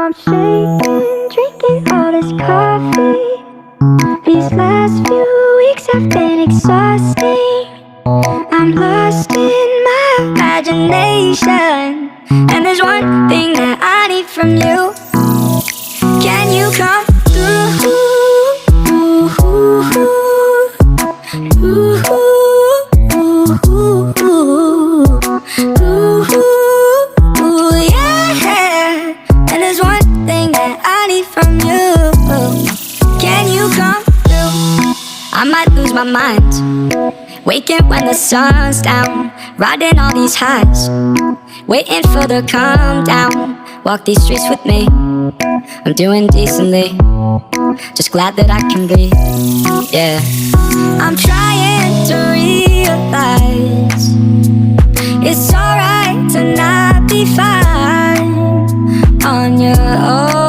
I'm shaking, drinking all this coffee. These last few weeks have been exhausting. I'm lost in my imagination, and there's one thing that I need from you. Can you come through? Yeah. And there's one thing that I need from you. Can you come through? I might lose my mind, waking when the sun's down, riding all these highs, waiting for the calm down. Walk these streets with me, I'm doing decently, just glad that I can breathe. Yeah, I'm trying to realize it's alright to not be fine on your own.